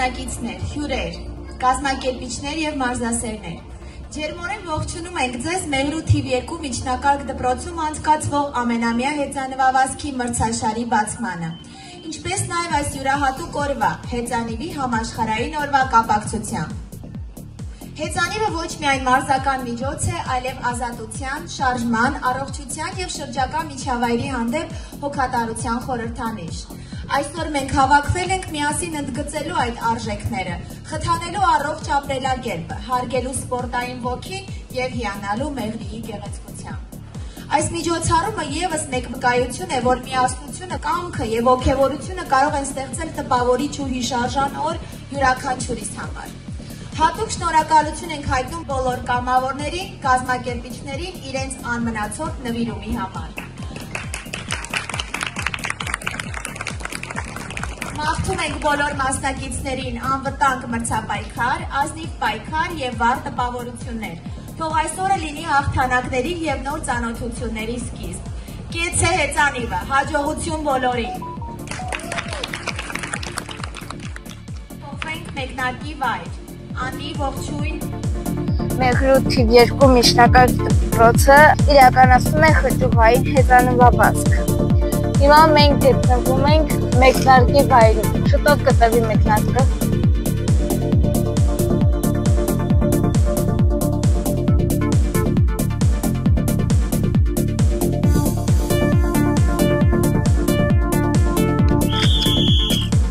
մասնակիցներ, հյուրեր, կազմակերպիչներ և մարզասերներ, ջերմորեն ողջունում ենք ձեզ Մեղրու TV2 միջնակարգ դպրոցում անցկացվող ամենամյա հեծանվավազքի մրցաշարի բացմանը, ինչպես նաև այս յուրահատուկ օրվա հեծանիվի համաշխարհային օրվա կապակցությամբ։ Հեծանիվը ոչ միայն մարզական միջոց է, այլև ազատության, շարժման, առողջության և շրջակա միջավայրի հանդեպ հոգատարության խորհրդանիշ։ Այսօր մենք հավաքվել ենք միասին ընդգծելու այդ արժեքները, խթանելու առողջ ապրելակերպը, հարգելու սպորտային ոգին և հիանալու Մեղրիի գեղեցկությամբ։ Այս միջոցառումը ևս մեկ վկայություն է, որ միասնությունը, կամքը և ոգևորությունը կարող են ստեղծել տպավորիչ ու հիշարժան օր յուրաքանչյուրիս համար։ Հատուկ շնորհակալություն ենք հայտնում բոլոր կամավորներին, կազմակերպիչներին իրենց անմնացորդ նվիրումի համար։ Մաղթում ենք բոլոր մասնակիցներին անվտանգ մրցապայքար, ազնիվ պայքար և վառ տպավորություններ։ Թող այս օրը լինի հաղթանակների և նոր ծանոթությունների սկիզբ։ Կեցցե հեծանիվը, հաջողություն բոլորին։ Փոխենք մեկնարկի վայր։ Անի, ողջույն։ Մեղրու TV2 միջնակարգ դպրոցը իրականացնում է խճուղային հեծանվավազք։ Հիմա մենք գտնվում ենք մեկնարկի վայրում, շուտով կտևի մեկնարկը։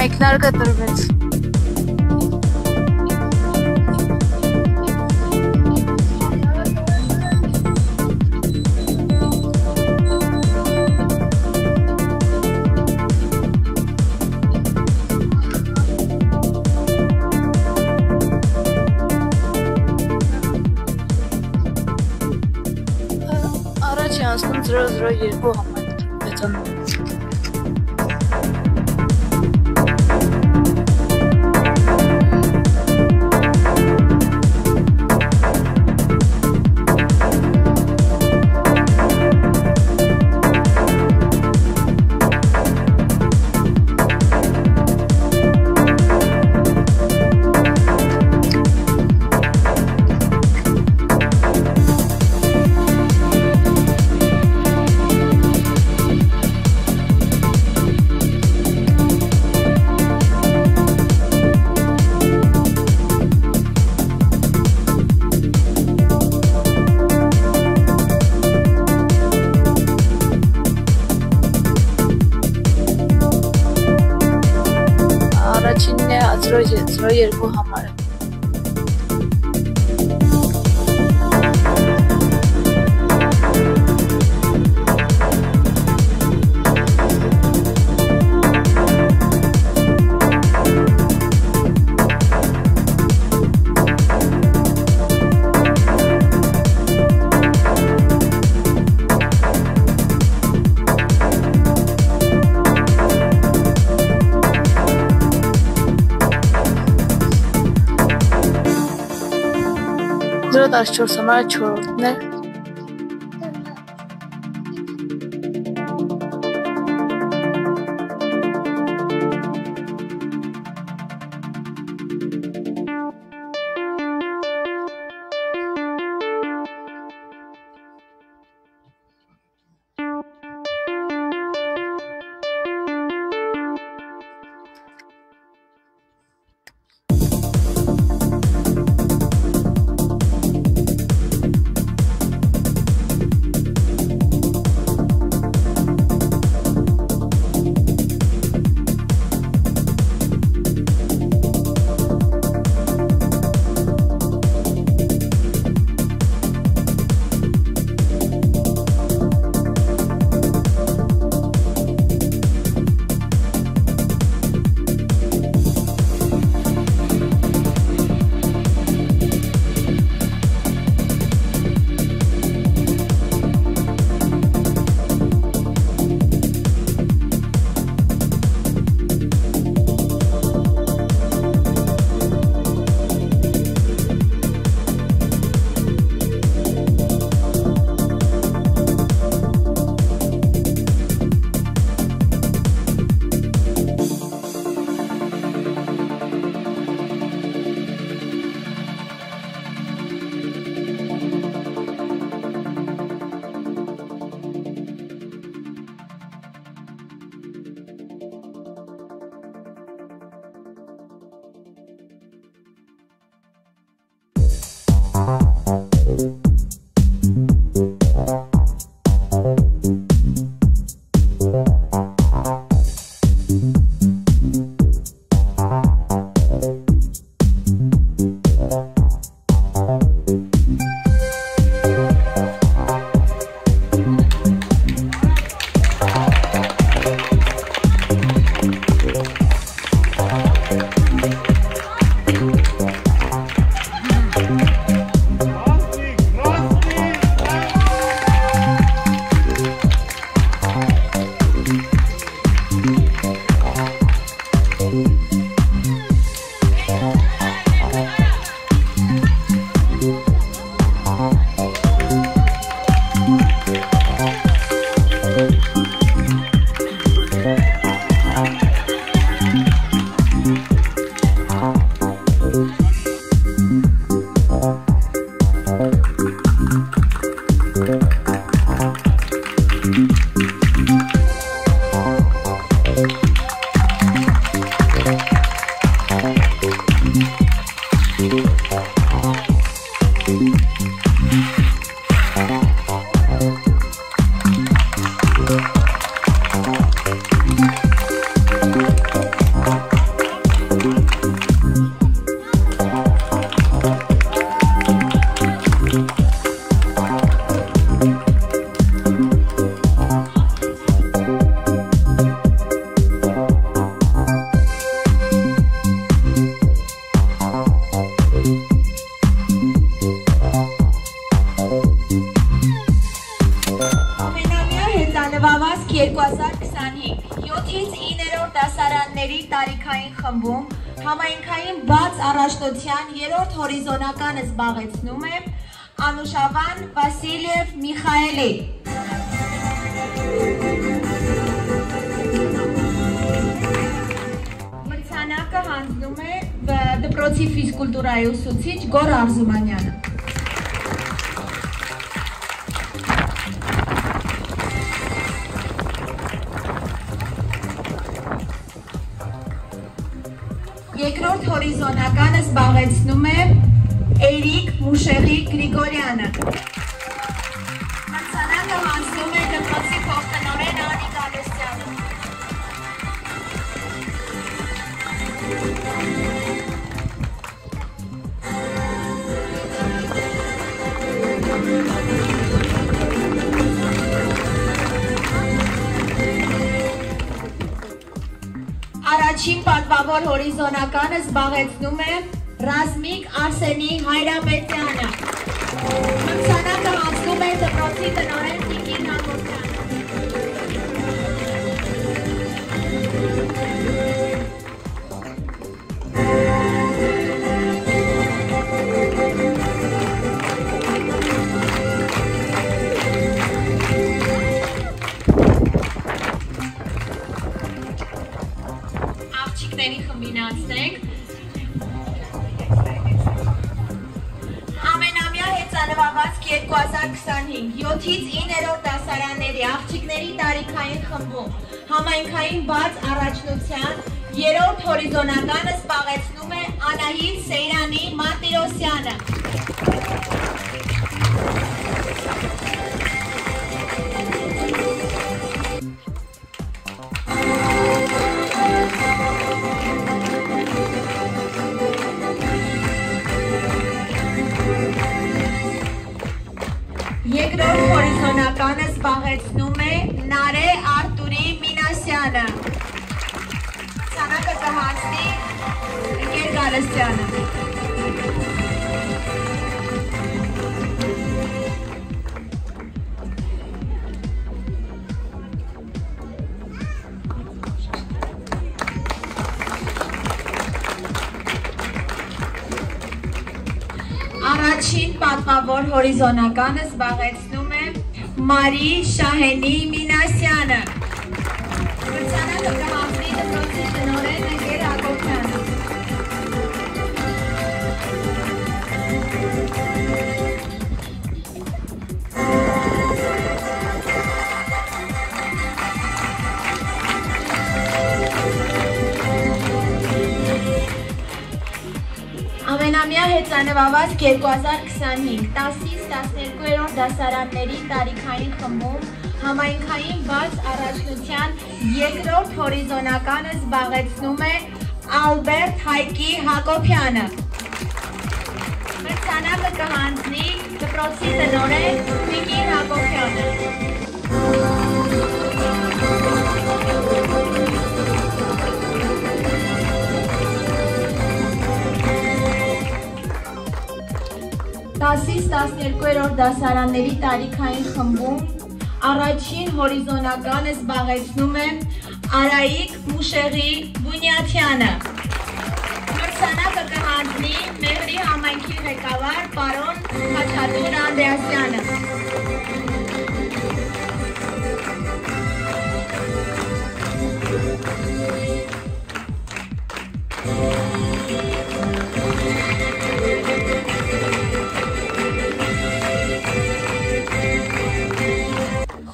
Մեկնարկը տրվեց։ Առաջ է անցնում 002 համայնքն։ Առաջինն է 002 համարը։ Զրո 14 համարը 4-ն է։ 2025 7-ից 9-րդ դասարանների տարիքային խմբում համայնքային բաց առաջնության 3-րդ հորիզոնականը զբաղեցնում է Անուշավան Վասիլիև Միխայելի։ Մրցանակը հանձնում է դպրոցի ֆիզկուլտուրայի ուսուցիչ Գոր Արզումանյանը։ Երկրորդ հորիզոնականը զբաղեցնում է Էրիկ Մուշեղի Գրիգորյանը։ Մրցանակը հանձնում է դպրոցի փոխտնօրեն Անի Գալստյանը։ Առաջին պատվավոր հորիզոնականը զբաղեցնում է Ռազմիկ Արսենի Հայրապետյանը։ Մրցանակը հանձնում է դպրոցի տնօրեն Տիկին Հակոբյանը։ Աղջիկների խմբին անցնենք։ Ամենամյա հեծանվավազք 2025 7-ից 9-րդ դասարանների աղջիկների տարիքային խմբում համայնքային բաց առաջնության 3-րդ հորիզոնականը զբաղեցնում է Անահիտ Սեյրանի Մարտիրոսյանը։ Երկրորդ հորիզոնականը զբաղեցնում է Նարե Արտուրի Մինասյանը։ Մրցանակը կհանձնի Ընկեր Գալստյանը։ Առաջին պատվավոր հորիզոնականը զբաղեցնում է Մարի Շահենի Մինասյանը։ Մրցանակը կհանձնի դպրոցի տնօրեն Ընկեր Հակոբյանը։ Ամենամյա հեծանվավազք 2025 10-ից 12-րդ դասարանների տարիքային խմբում համայնքային բաց առաջնության 2-րդ հորիզոնականը զբաղեցնում է Ալբերտ Հայկի Հակոբյանը։ Մրցանակը կհանձնի դպրոցի տնօրեն Տիկին Հակոբյանը։ Տասից 12-րդ դասարանների տարիքային խմբում առաջին հորիզոնականը զբաղեցնում է Արայիկ Մուշեղի Բունյաթյանը։ Մրցանակը կհանձնի Մեղրի համայնքի ղեկավար պարոն Խաչատուր Անդրեասյանը։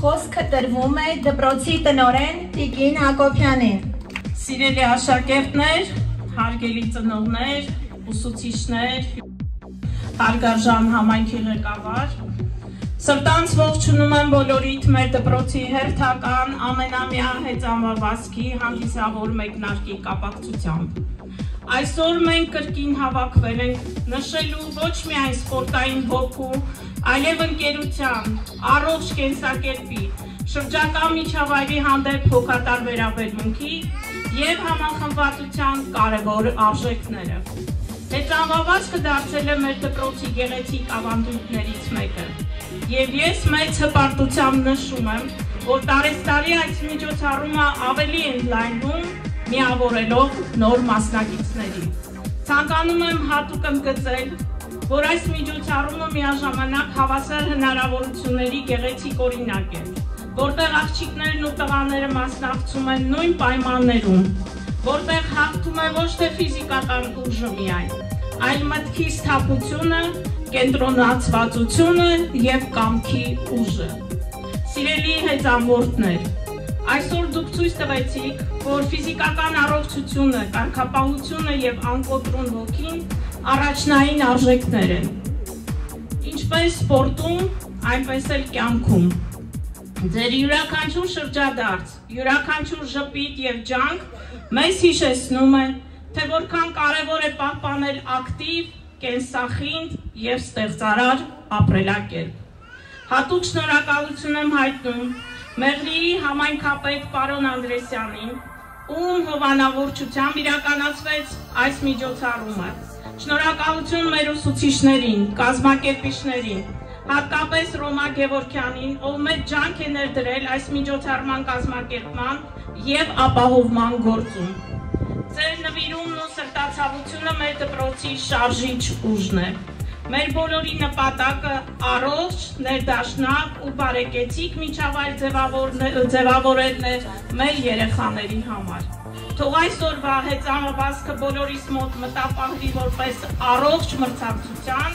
Խոսքը տրվում է դպրոցի տնօրեն Տիկին Հակոբյանին։ Սիրելի աշակերտներ, հարգելի ծնողներ, ուսուցիչներ, հարգարժան համայնքի ղեկավար, սրտանց ողջունում եմ բոլորիդ մեր դպրոցի հերթական ամենամյա հեծանվավազքի հանդիսավոր մեկնարկի կապակցությամբ։ Այսօր մենք կրկին հավաքվել ենք նշելու ոչ միայն սպորտային հոգու, այլև ընկերության, առողջ կենսակերպի, շրջակա միջավայրի հանդեպ հոգատար վերաբերմունքի և համախմբվածության կարևոր արժեքները։ Հեծանվավազքը դարձել է մեր դպրոցի գեղեցիկ ավանդույթներից մեկը։ Եվ ես մեծ հպարտությամբ նշում եմ, որ տարեստարի այս միջոցառումը ավելի ընդլայնվում, միավորելով նոր մասնակիցների։ Ցանկանում եմ հատուկ ընդգծել, որ այս միջոցառումը միաժամանակ հավասար հնարավորությունների գեղեցիկ օրինակ է, որտեղ աղջիկներն ու տղաները մասնակցում են նույն պայմաններում, որտեղ հաղթում է ոչ թե ֆիզիկական ուժը միայն, այլ մտքի սթափությունը, կենտրոնացվածությունը և կամքի ուժը։ Սիրելի հեծանվորդներ, այսօր դուք ցույց տվեցիք, որ ֆիզիկական առողջությունը, կարգապահությունը և անկոտրուն ոգին առաջնային արժեքներ են։ Ինչպես սպորտում, այնպես էլ կյանքում։ Ձեր յուրաքանչյուր շրջադարձ, յուրաքանչյուր ժպիտ և ջանք մեզ հիշեցնում է, թե որքան կարևոր է պահպանել ակտիվ, կենսախինդ և ստեղծարար ապրելակերպ։ Հատուկ շնորհակալություն եմ հայտնում Մեղրիի համայնքապետ պարոն Անդրեսյանին, ում հովանավորչությամբ իրականացվեց այս միջոցառումը։ Շնորհակալություն մեր ուսուցիչներին, կազմակերպիչներին, հատկապես Ռոմա Գևորգյանին, ով մեծ ջանք է ներդրել այս միջոցառման կազմակերպման և ապահովման գործում։ Ձեր նվիրումն ու սրտացավությունը մեր դպրոցի շարժիչ ուժն է։ Մեր բոլորի նպատակը առողջ, ներդաշնակ ու բարեկեցիկ միջավայր ձևավորելն է մեր երեխաների համար։ Թող այսօրվա հեծանվվածքը բոլորիս մոտ մտապահվի որպես առողջ մրցակցության,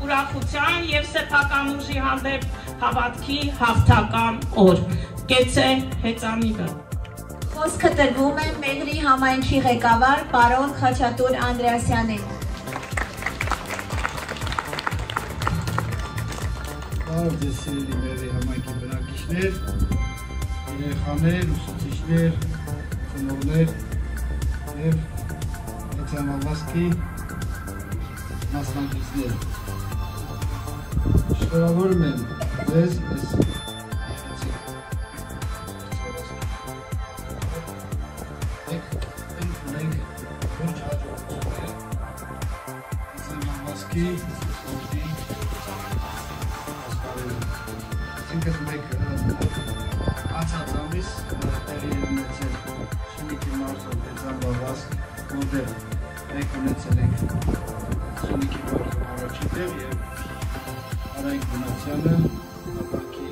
ուրախության և սեփական ուժի հանդեպ հավատքի հաղթական օր։ Կեցե հեծանիվը։ Խոսքը տրվում է Մեղրի համայնքի ղեկավար պարոն Խաչատուր Անդրեասյանին։ Ձեզ սիրելի Մեղրի համայնքի բնակիչներ, երեխաներ, ուսուցիչներ, ծնողներ և հեծանվվածքի մասնակիցներ։ Շնորհավորում եմ ձեզ այս Այսինքն մենք անցած ամիս տեղի է ունեցել Շունիկի մարզում հեծանվվածք, որտեղ մենք ունեցել ենք Շունիկի մարզում առաջին տեղ և Արայիկ Բունացյանը, ապրանքի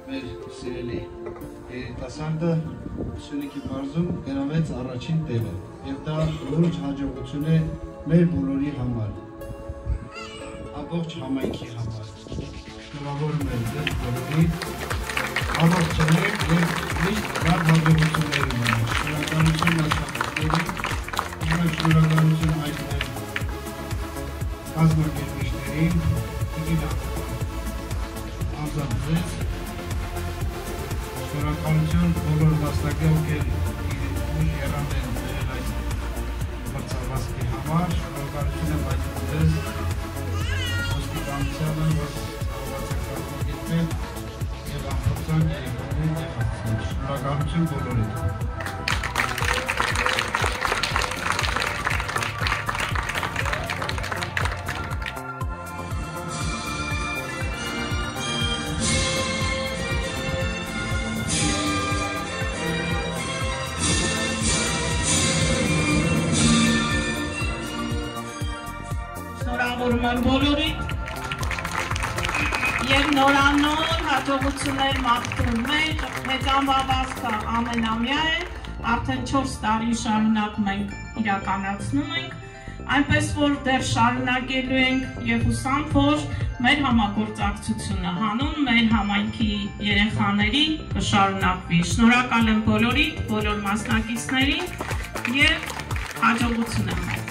մեր սիրելի երիտասարդը Շունիկի մարզում գրավեց առաջին տեղը և դա լուրջ հաջողություն է մեր բոլորի համար, ամբողջ համայնքի համար։ Շնորհավորում եմ ձեզ բոլորի, ամբողջանեք և միշտ լավ հաջողություններ ունենաք։ Շնորհակալություն աշխատողներին, շնորհակալություն հայտնել կազմակերպիչներին, անձամբ ձեզ, շնորհակալություն բոլոր մասնակցին, ովքեր ուժ եղան են դրել այս մրցավազքի համար, շնորհակալություն եմ հայտնել ձեզ ոստիկանությանը, որ և ամփոփсан երեխաներին ներկայացնել։ Շնորհակալություն բոլորին։ Շնորհավորում եմ բոլորին և նորանոր հաջողություններ մաղթում մեր հեծանվվածքը ամենամյա է, արդեն 4 տարի շարունակ մենք իրականացնում ենք, այնպես որ դեռ շարունակելու ենք և հուսանք, որ մեր համագործակցությունը հանուն մեր համայնքի երեխաների կշարունակվի։ Շնորհակալ եմ բոլորին, բոլոր մասնակիցներին և հաջողություն եմ։